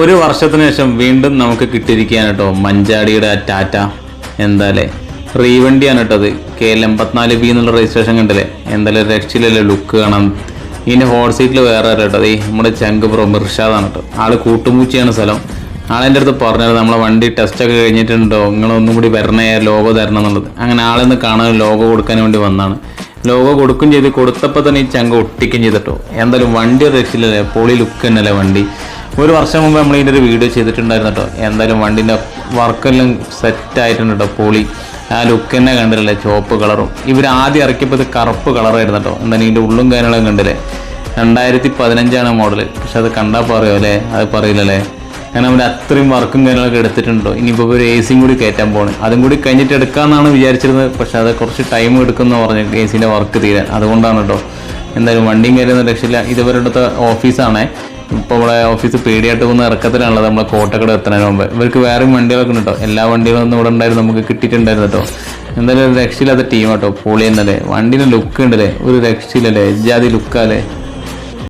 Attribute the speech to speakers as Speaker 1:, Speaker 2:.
Speaker 1: ഒരു വർഷത്തിന് ശേഷം വീണ്ടും നമുക്ക് കിട്ടിയിരിക്കുകയാണ് കേട്ടോ മഞ്ചാടിയുടെ ടാറ്റ. എന്തായാലേ റീവണ്ടിയാണ് കേട്ടോ അത്. KL84B എന്നുള്ള രജിസ്ട്രേഷൻ കണ്ടല്ലേ. എന്തായാലും രക്ഷയിലല്ലേ ലുക്ക് കാണാം. ഇതിൻ്റെ ഹോട്ട് സീറ്റിൽ വേറെ കേട്ടോ അത് നമ്മുടെ ചങ്ക് ബ്രോ മിർഷാദാണ് കേട്ടോ. ആള് കൂട്ടുമൂച്ചിയാണ് സ്ഥലം. ആളെൻ്റെ അടുത്ത് പറഞ്ഞത് നമ്മളെ വണ്ടി ടെസ്റ്റൊക്കെ കഴിഞ്ഞിട്ടുണ്ടോ, നിങ്ങളൊന്നും കൂടി വരണേ, ലോഗോ തരണം എന്നുള്ളത്. അങ്ങനെ ആളെന്ന് കാണാൻ ലോഗോ കൊടുക്കാൻ വേണ്ടി വന്നാണ്. ലോഗോ കൊടുക്കും ചെയ്ത്, കൊടുത്തപ്പോൾ തന്നെ ഈ ചങ്ക ഒട്ടിക്കുകയും ചെയ്തിട്ടോ. എന്തായാലും വണ്ടി ഒരു രക്ഷയില്ലല്ലേ, പൊളി ലുക്ക് തന്നെയല്ലേ വണ്ടി. ഒരു വർഷം മുമ്പ് നമ്മൾ ഇതിൻ്റെ ഒരു വീഡിയോ ചെയ്തിട്ടുണ്ടായിരുന്നു കേട്ടോ. എന്തായാലും വണ്ടിൻ്റെ വർക്കെല്ലാം സെറ്റായിട്ടുണ്ട് കേട്ടോ, പൊളി. ആ ലുക്ക് തന്നെ കണ്ടില്ലേ, ചുവപ്പ് കളറും. ഇവർ ആദ്യം ഇറക്കിയപ്പോൾ ഇത് കറുപ്പ് കളറായിരുന്നു കേട്ടോ. എന്തായാലും ഇതിൻ്റെ ഉള്ളും കാര്യങ്ങളും കണ്ടില്ലേ. 2015 മോഡൽ. പക്ഷെ അത് കണ്ടാൽ പറയുമോ അല്ലേ, അത് പറയില്ലല്ലേ. കാരണം അവർ അത്രയും വർക്കും കാര്യങ്ങളൊക്കെ എടുത്തിട്ടുണ്ടോ. ഇനിയിപ്പോൾ ഒരു AC കൂടി കയറ്റാൻ പോകണം. അതും കൂടി കഴിഞ്ഞിട്ട് എടുക്കാമെന്നാണ് വിചാരിച്ചിരുന്നത്. പക്ഷെ അത് കുറച്ച് ടൈം എടുക്കുമെന്ന് പറഞ്ഞു AC വർക്ക് തീരാൻ. അതുകൊണ്ടാണ് കേട്ടോ. എന്തായാലും വണ്ടിയും കയറുന്ന രക്ഷയില്ല. ഇതുവരുടെ ഓഫീസാണേ. ഇപ്പോൾ ഇവിടെ ഓഫീസ് പേടിയായിട്ട് പോകുന്ന ഇറക്കത്തിലാണുള്ളത്, നമ്മളെ കോട്ടക്കട എത്തുന്നതിന് മുമ്പ്. ഇവർക്ക് വേറെയും വണ്ടികളൊക്കെ ഉണ്ട് കേട്ടോ. എല്ലാ വണ്ടികളും ഒന്നും ഇവിടെ ഉണ്ടായിരുന്നു, നമുക്ക് കിട്ടിയിട്ടുണ്ടായിരുന്നു കേട്ടോ. എന്തായാലും ഒരു രക്ഷയില്ലാത്ത ടീം കേട്ടോ, പൊളി എന്നല്ലേ. വണ്ടീൻ്റെ ലുക്ക് ഉണ്ടല്ലേ, ഒരു രക്ഷയില്ലല്ലേ, ജാതി ലുക്കാല്ലേ.